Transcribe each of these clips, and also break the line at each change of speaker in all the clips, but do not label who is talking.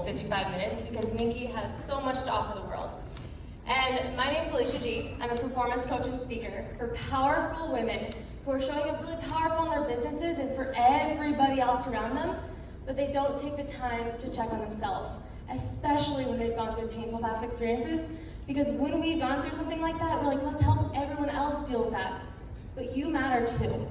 55 minutes because Minky has so much to offer the world. And my name is Aleesha G. I'm a performance coach and speaker for powerful women who are showing up really powerful in their businesses and for everybody else around them, but they don't take the time to check on themselves, especially when they've gone through painful past experiences. Because when we've gone through something like that, we're like, let's help everyone else deal with that. But you matter too.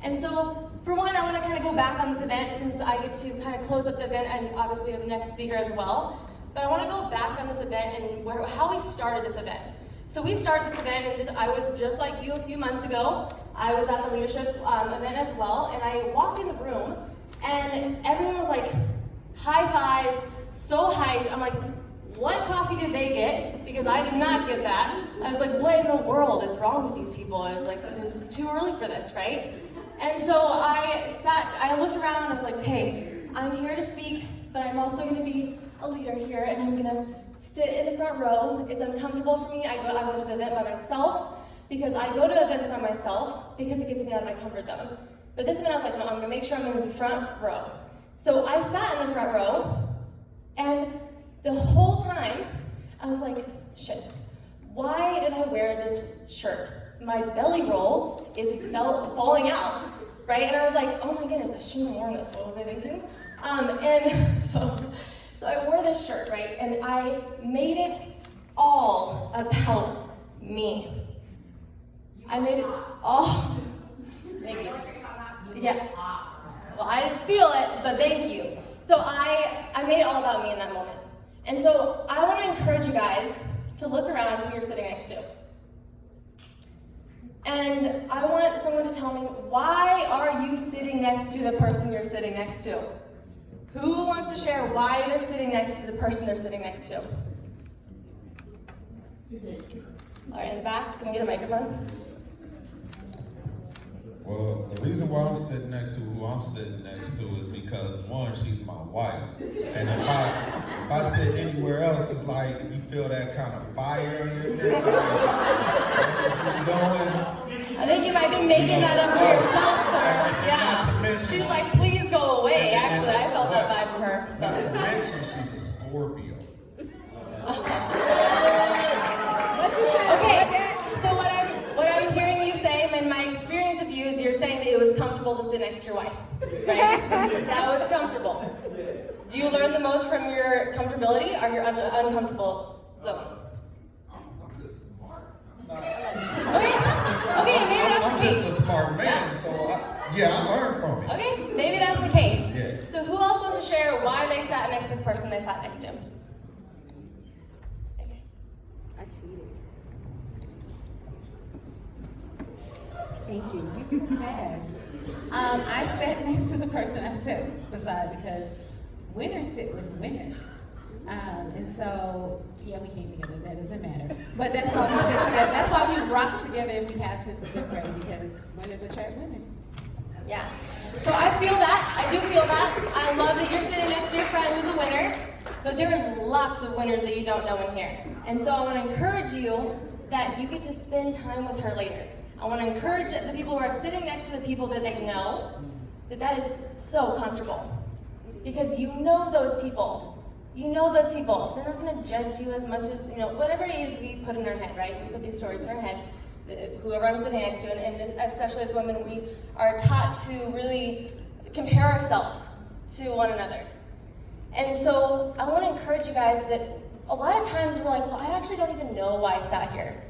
And so, for one, I want to kind of go back on this event since I get to kind of close up the event and obviously we have the next speaker as well. But I want to go back on this event and how we started this event. So we started this event, and I was just like you a few months ago. I was at the leadership event as well, and I walked in the room, and everyone was like, high fives, so hyped. I'm like, what coffee did they get? Because I did not get that. I was like, what in the world is wrong with these people? I was like, this is too early for this, right? And so I looked around, and I was like, hey, I'm here to speak, but I'm also gonna be a leader here, and I'm gonna sit in the front row. It's uncomfortable for me. I went to the event by myself, because I go to events by myself, because it gets me out of my comfort zone. But this event, I was like, no, I'm gonna make sure I'm in the front row. So I sat in the front row, and the whole time, I was like, shit, why did I wear this shirt? My belly roll is falling out, right? And I was like, oh my goodness, I shouldn't have worn this. What was I thinking? And so I wore this shirt, right? And I made it all about me. I made it all, thank you. Yeah, well, I didn't feel it, but thank you. So I made it all about me in that moment. And so I want to encourage you guys to look around who you're sitting next to. And I want someone to tell me, why are you sitting next to the person you're sitting next to? Who wants to share why they're sitting next to the person they're sitting next to? All right, in the back, can we get a microphone?
Well, the reason why I'm sitting next to who I'm sitting next to is because, one, she's my wife. And if I sit anywhere else, it's like you feel that kind of fire in your neck. Like, going.
I think you might be making that up for yourself, sir. Yeah. She's like, please go away. Actually, I felt that vibe from her.
Not to mention, she's a Scorpio.
Okay, so what I'm hearing you say, and my experience of you, is you're saying that it was comfortable to sit next to your wife, right? That was comfortable. Do you learn the most from your comfortability or your uncomfortable zone?
I'm just smart.
Okay, maybe that's the case.
I'm just a smart man, so I learned from it.
Okay, maybe that's the case.
Yeah.
So who else wants to share why they sat next to the person they sat next to?
I cheated. Thank you. You're so fast. I sat next to the person I sat beside because winners sit with winners. And so, yeah, we came together. That doesn't matter. But that's why we sit together. That's why we rock together and we have since the fifth grade, because winners attract winners.
Yeah. So I feel that. I do feel that. I love that you're sitting next to your friend who's a winner. But there is lots of winners that you don't know in here. And so I want to encourage you that you get to spend time with her later. I want to encourage the people who are sitting next to the people that they know, that is so comfortable. Because you know those people. You know those people. They're not going to judge you as much as, whatever it is we put in our head, right? We put these stories in our head. Whoever I'm sitting next to, and especially as women, we are taught to really compare ourselves to one another. And so I want to encourage you guys that a lot of times we're like, well, I actually don't even know why I sat here.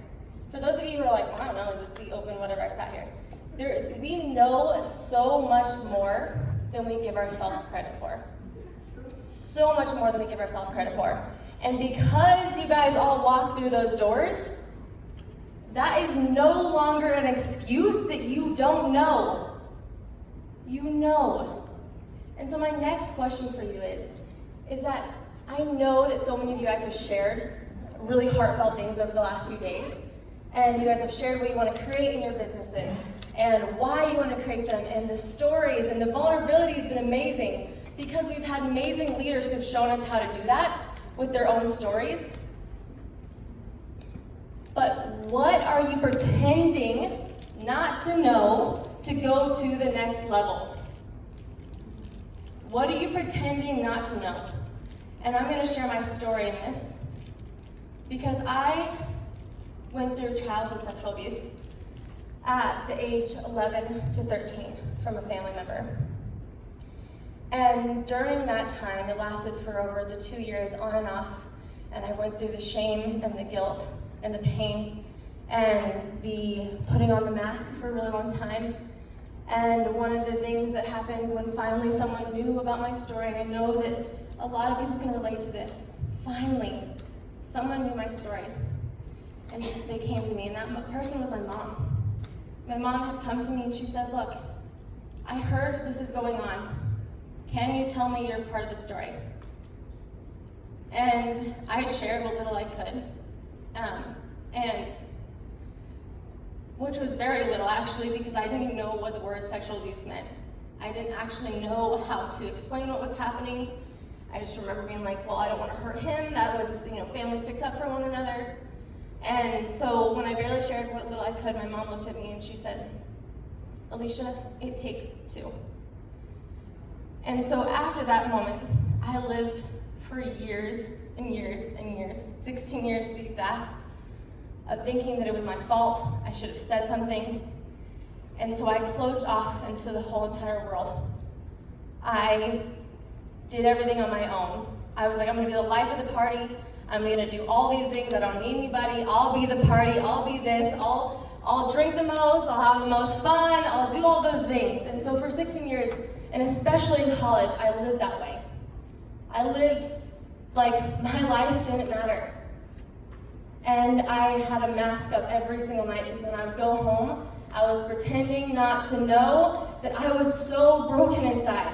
For those of you who are like, well, I don't know, is the seat open, whatever, I sat here. We know so much more than we give ourselves credit for. So much more than we give ourselves credit for. And because you guys all walk through those doors, that is no longer an excuse that you don't know. You know. And so my next question for you is that I know that so many of you guys have shared really heartfelt things over the last few days. And you guys have shared what you want to create in your businesses and why you want to create them, and the stories and the vulnerability has been amazing because we've had amazing leaders who've shown us how to do that with their own stories. But what are you pretending not to know to go to the next level? What are you pretending not to know? And I'm going to share my story in this because I went through childhood sexual abuse at the age 11 to 13 from a family member. And during that time, it lasted for over the 2 years on and off, and I went through the shame and the guilt and the pain and the putting on the mask for a really long time. And one of the things that happened when finally someone knew about my story, and I know that a lot of people can relate to this, finally, someone knew my story. And they came to me, and that person was my mom. My mom had come to me and she said, look, I heard this is going on. Can you tell me your part of the story? And I shared what little I could, and which was very little actually, because I didn't even know what the word sexual abuse meant. I didn't actually know how to explain what was happening. I just remember being like, well, I don't want to hurt him. That was, family sticks up for one another. And so when I barely shared what little I could, my mom looked at me and she said, Alisha, it takes two. And so after that moment, I lived for years and years and years, 16 years to be exact, of thinking that it was my fault, I should have said something. And so I closed off into the whole entire world. I did everything on my own. I was like, I'm gonna be the life of the party. I'm gonna do all these things. I don't need anybody. I'll be the party. I'll be this. I'll drink the most. I'll have the most fun. I'll do all those things. And so for 16 years, and especially in college, I lived that way. I lived like my life didn't matter. And I had a mask up every single night because when I would go home, I was pretending not to know that I was so broken inside.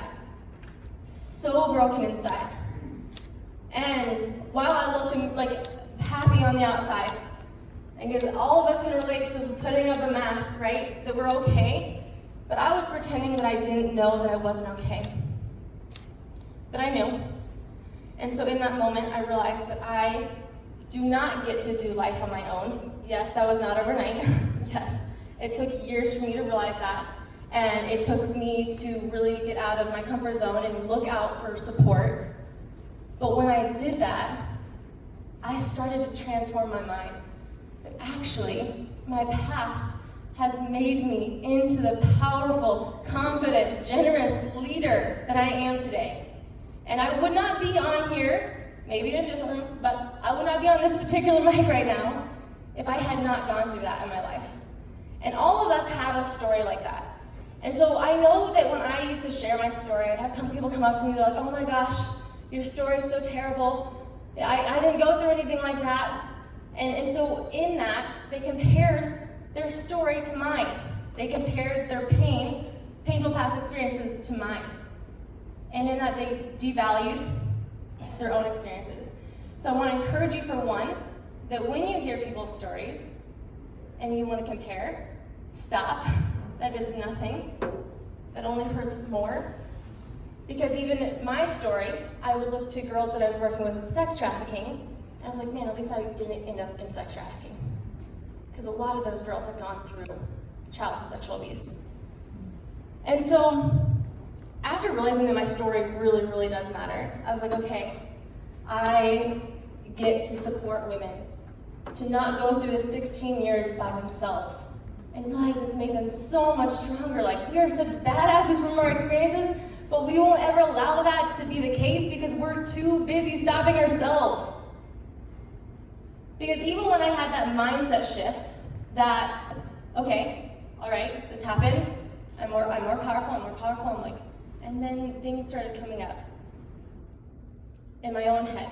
So broken inside. And while I looked like happy on the outside, and because all of us can relate to putting up a mask, right? That we're okay. But I was pretending that I didn't know that I wasn't okay. But I knew. And so in that moment, I realized that I do not get to do life on my own. Yes, that was not overnight. Yes, it took years for me to realize that. And it took me to really get out of my comfort zone and look out for support. But when I did that, I started to transform my mind. That actually, my past has made me into the powerful, confident, generous leader that I am today. And I would not be on here, maybe in a different room, but I would not be on this particular mic right now if I had not gone through that in my life. And all of us have a story like that. And so I know that when I used to share my story, I'd have people come up to me, they're like, oh my gosh, your story is so terrible. I didn't go through anything like that. And so in that, they compared their story to mine. They compared their painful past experiences to mine. And in that, they devalued their own experiences. So I want to encourage you, for one, that when you hear people's stories and you want to compare, stop. That is nothing. That only hurts more. Because even in my story, I would look to girls that I was working with sex trafficking, and I was like, man, at least I didn't end up in sex trafficking. Because a lot of those girls had gone through childhood sexual abuse. And so, after realizing that my story really, really does matter, I was like, okay, I get to support women to not go through the 16 years by themselves and realize it's made them so much stronger. Like, we are such badasses from our experiences, but we won't ever allow that to be the case because we're too busy stopping ourselves. Because even when I had that mindset shift that, okay, all right, this happened, I'm more powerful, I'm like, and then things started coming up in my own head.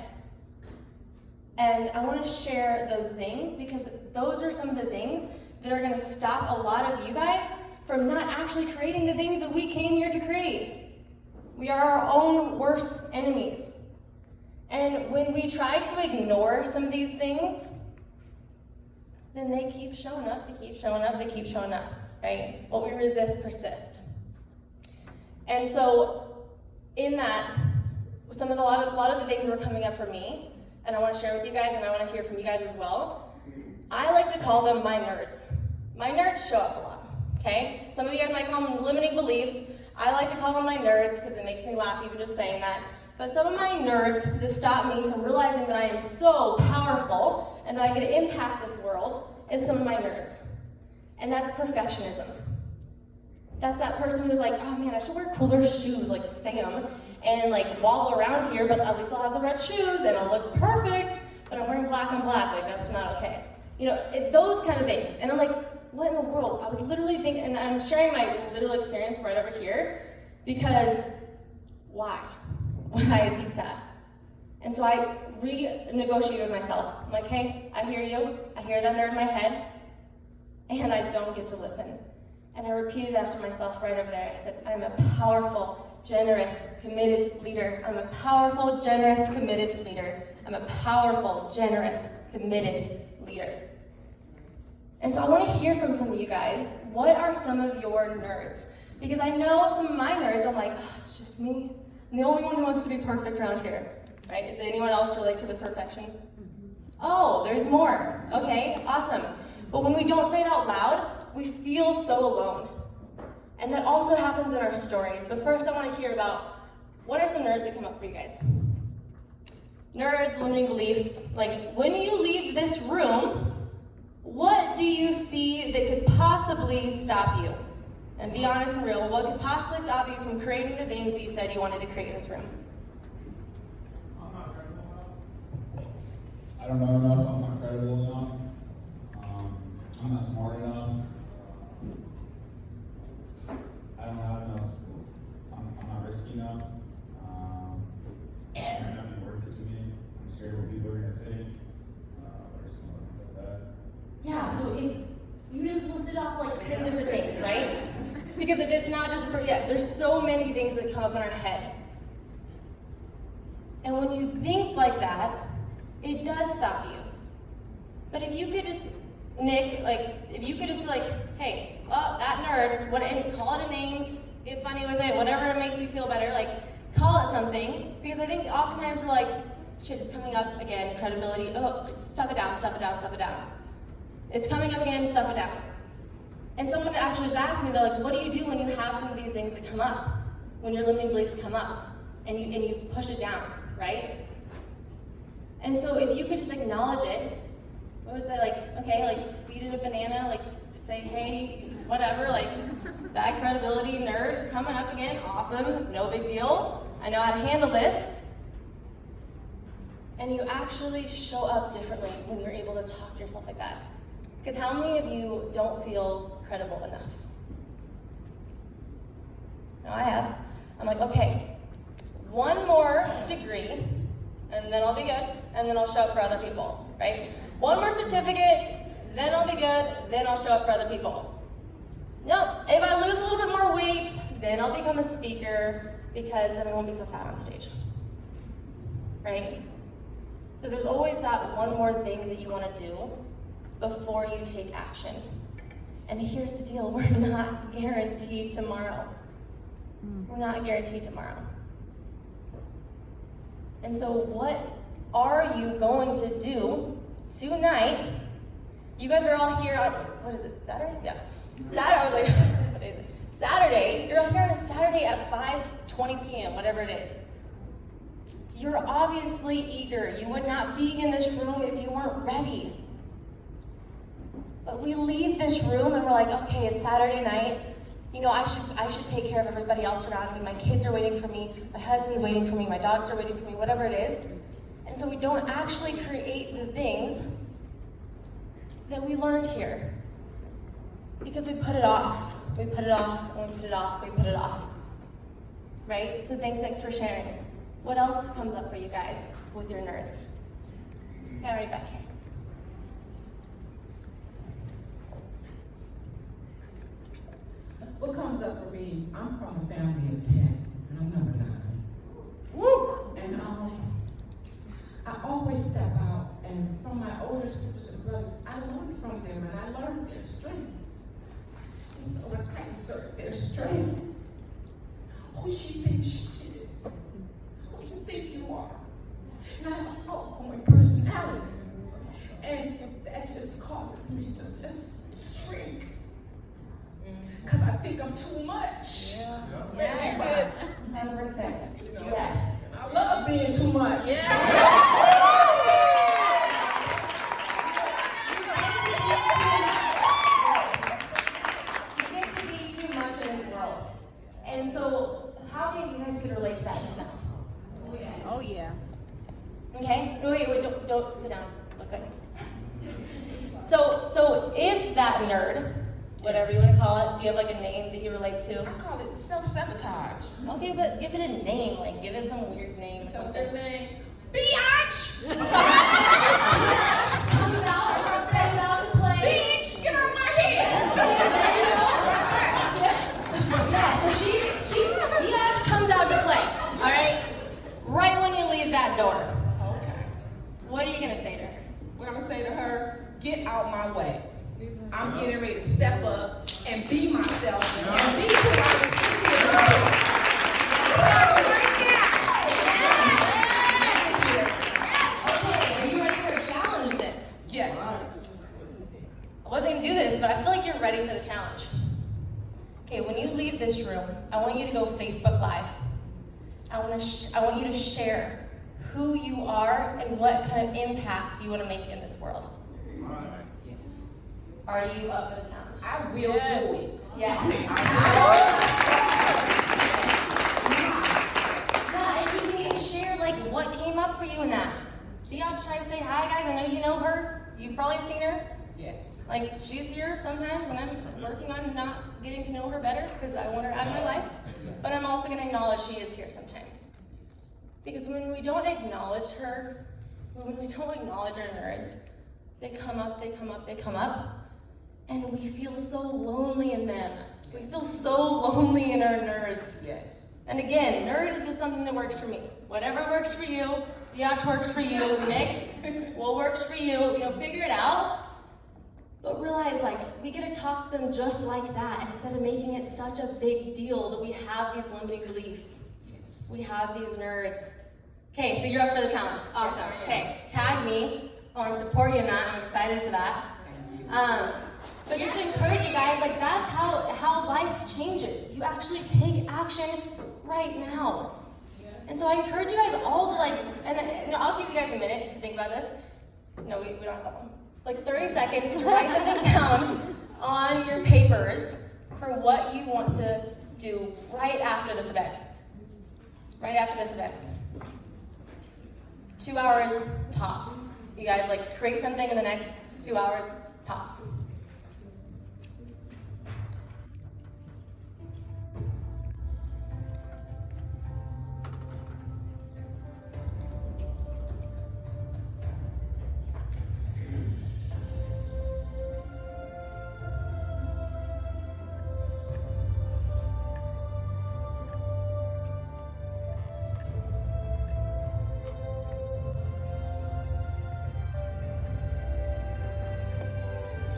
And I want to share those things because those are some of the things that are going to stop a lot of you guys from not actually creating the things that we came here to create. We are our own worst enemies. And when we try to ignore some of these things, then they keep showing up, they keep showing up, right? What we resist persists. And so in that, a lot of the things were coming up for me, and I want to share with you guys, and I want to hear from you guys as well. I like to call them my nerds. My nerds show up a lot, okay? Some of you guys might call them limiting beliefs. I like to call them my nerds because it makes me laugh even just saying that. but some of my nerds that stop me from realizing that I am so powerful and that I can impact this world is some of my nerds. And that's perfectionism. That's that person who's like, oh man, I should wear cooler shoes like Sam and like wobble around here, but at least I'll have the red shoes and I'll look perfect, but I'm wearing black on black, like that's not okay. You know, those kind of things. And I'm like, what in the world? I was literally thinking, and I'm sharing my little experience right over here, because why? Why I think that? And so I renegotiated with myself. I'm like, hey, I hear you. I hear that nerd in my head, and I don't get to listen. And I repeated after myself right over there. I said, I'm a powerful, generous, committed leader. I'm a powerful, generous, committed leader. I'm a powerful, generous, committed leader. And so I want to hear from some of you guys. What are some of your nerds? Because I know some of my nerds, I'm like, oh, it's just me. I'm the only one who wants to be perfect around here, right? Is anyone else relate to the perfection? Oh, there's more. Okay, awesome. But when we don't say it out loud, we feel so alone. And that also happens in our stories. But first I want to hear about, what are some nerds that come up for you guys? Nerds, limiting beliefs. Like, when you leave this room, what do you see that could possibly stop you? And be honest and real, what could possibly stop you from creating the things that you said you wanted to create in this room?
I don't know enough, I'm not credible enough, I'm not smart enough, I don't have enough, I'm not risky enough, it might not be worth it to me, I'm scared what people are going to think, or something like that.
Yeah, so if you just listed off like 10 different things, right? Because it's not just for, there's so many things that come up in our head. And when you think like that, it does stop you. But if you could just, Nick, if you could just be like, hey, well, that nerd, and call it a name, get funny with it, whatever makes you feel better, call it something. Because I think oftentimes we're like, shit, it's coming up again, credibility, oh, stuff it down, stuff it down, stuff it down. It's coming up again, stuff it down. And someone actually just asked me, they're like, what do you do when you have some of these things that come up? When your limiting beliefs come up and you push it down, right? And so if you could just acknowledge it, what was that, okay, feed it a banana, say, hey, whatever, that credibility nerd is coming up again, awesome, no big deal, I know how to handle this. And you actually show up differently when you're able to talk to yourself like that. Because how many of you don't feel credible enough? No, I have. I'm like, okay, one more degree, and then I'll be good, and then I'll show up for other people, right? One more certificate, then I'll be good, then I'll show up for other people. No, if I lose a little bit more weight, then I'll become a speaker, because then I won't be so fat on stage, right? So there's always that one more thing that you want to do before you take action. And here's the deal, we're not guaranteed tomorrow. We're not guaranteed tomorrow. And so what are you going to do tonight? You guys are all here on, what is it, Saturday? Yeah. Saturday, I was like, what is it? Saturday, you're all here on a Saturday at 5:20 p.m., whatever it is. You're obviously eager. You would not be in this room if you weren't ready. But we leave this room and we're like, okay, it's Saturday night. You know, I should take care of everybody else around me. My kids are waiting for me. My husband's waiting for me. My dogs are waiting for me, whatever it is. And so we don't actually create the things that we learned here. Because we put it off. We put it off, and we put it off, we put it off. Right? So thanks for sharing. What else comes up for you guys with your nerds? Yeah, right back here.
What comes up for me, I'm from a family of 10, and I'm number 9. Woo! And I always step out, and from my older sisters and brothers, I learned from them, and I learned their strengths. And so when I observe their strengths, who she thinks she is, who you think you are. And I have an outgoing personality, and that just causes me to just shrink. Because I think I'm too much.
Yeah. 100%.
You know?
Yes.
And I love being too much.
You get to be too much in this world. And so, how many of you guys could relate to that just now?
Oh yeah.
Okay? Wait, don't sit down. Okay. So if that nerd, whatever you want to call it, do you have like a name that you relate to?
I call it self-sabotage.
Okay, but give it a name, like give it some weird name,
So
something.
their name, Biatch!
Comes out to play.
Bitch, get on my head!
Yeah, so she Biatch comes out to play, all right? Right when you leave that door,
Okay.
what are you gonna say to her?
What I'm gonna say to her, get out my way. I'm getting ready to step up and be myself and be who I was
Okay, are you ready for a challenge then?
Yes.
I wasn't gonna do this, but I feel like you're ready for the challenge. Okay, when you leave this room, I want you to go Facebook Live. I want you to share who you are and what kind of impact you want to make in this world.
Yes.
Are you up for the challenge?
I will do it.
Yeah. Yeah, and you can even share like what came up for you in that. Dion's trying to say hi, guys. I know you know her. You've probably seen her.
Yes.
Like she's here sometimes, and I'm working on not getting to know her better because I want her out of my life. But I'm also going to acknowledge she is here sometimes. Because when we don't acknowledge her, when we don't acknowledge our nerds, they come up, and we feel so lonely in them. We feel so lonely in our nerds.
Yes.
And again, nerd is just something that works for me. Whatever works for you, Biatch works for you, Nick, what works for you, figure it out. But realize, like, we get to talk to them just like that instead of making it such a big deal that we have these limiting beliefs.
Yes.
We have these nerds. Okay, so you're up for the challenge. Awesome.
Yes, I am.
Okay, tag me. I want to support you in that. I'm excited for that.
Thank you.
But just to encourage you guys, like that's how life changes. You actually take action right now. And so I encourage you guys all to and I'll give you guys a minute to think about this. No, we don't have that one. Like 30 seconds to write something down on your papers for what you want to do right after this event. Right after this event. 2 hours tops. You guys create something in the next 2 hours tops.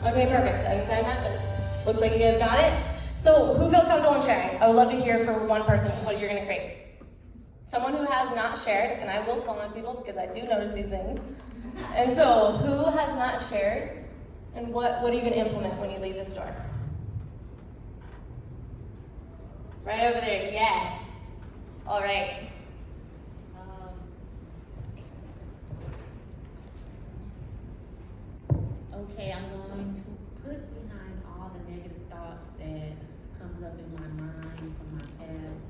Okay, perfect. Anytime happen. Looks like you guys got it. So who feels comfortable in sharing? I would love to hear from one person what you're going to create. Someone who has not shared, and I will call on people because I do notice these things. And so who has not shared, and what are you going to implement when you leave this door? Right over there, yes. All right.
Okay, I'm going to put behind all the negative thoughts that comes up in my mind from my past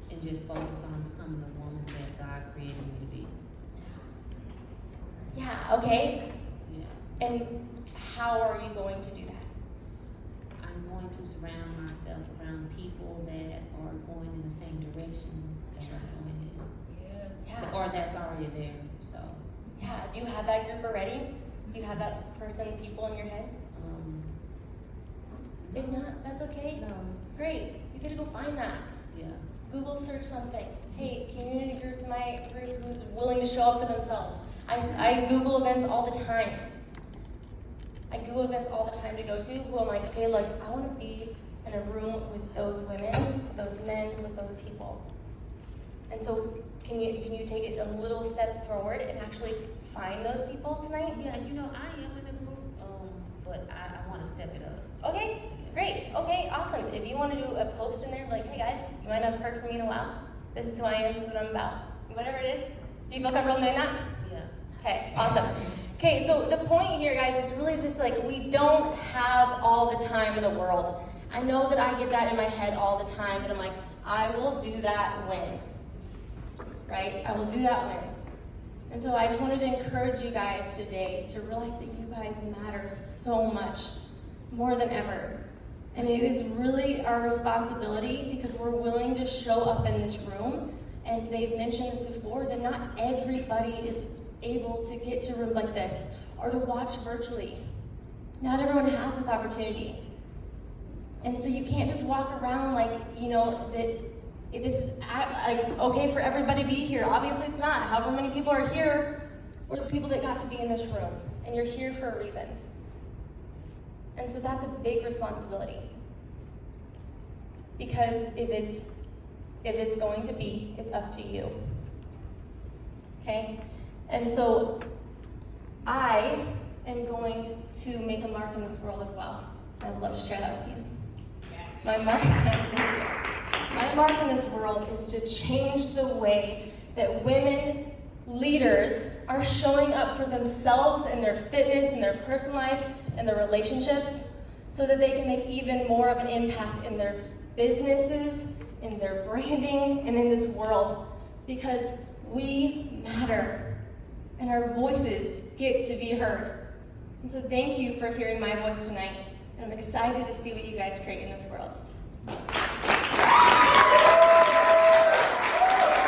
and just focus on becoming the woman that God created me to be.
Yeah, okay.
Yeah.
And how are you going to do that?
I'm going to surround myself around people that are going in the same direction as I'm going in.
Yes. Yeah.
Or that's already there, so.
Yeah, do you have that group already? Do you have that person, people in your head? If not, that's okay.
No,
Great, you get to go find that.
yeah.
Google search something. Hey, community group's my group who's willing to show up for themselves. I Google events all the time. I Google events all the time to go to who I'm like, okay, look, I want to be in a room with those women, with those men, with those people. And so can you take it a little step forward and actually find those people tonight?
Yeah, I am in a group, but I want to step it up.
Okay, great. Okay, awesome. If you want to do a post in there, like, hey guys, you might not have heard from me in a while. This is who I am, this is what I'm about. whatever it is. Do you feel comfortable doing that?
Yeah.
Okay, awesome. Okay, so the point here, guys, is really just like we don't have all the time in the world. I know that I get that in my head all the time, and I'm like, I will do that when, right? I will do that when. And so I just wanted to encourage you guys today to realize that you guys matter so much, more than ever. And it is really our responsibility because we're willing to show up in this room. And they've mentioned this before, that not everybody is able to get to rooms like this or to watch virtually. Not everyone has this opportunity. And so you can't just walk around like, you know, that this is like okay for everybody to be here. Obviously it's not. However many people are here, we're the people that got to be in this room. And you're here for a reason. And so that's a big responsibility. Because if it's going to be, it's up to you. Okay? And so I am going to make a mark in this world as well. I would love to share that with you. My mark in this world is to change the way that women leaders are showing up for themselves and their fitness and their personal life and their relationships so that they can make even more of an impact in their businesses, in their branding, and in this world, because we matter and our voices get to be heard. And so thank you for hearing my voice tonight, and I'm excited to see what you guys create in this world.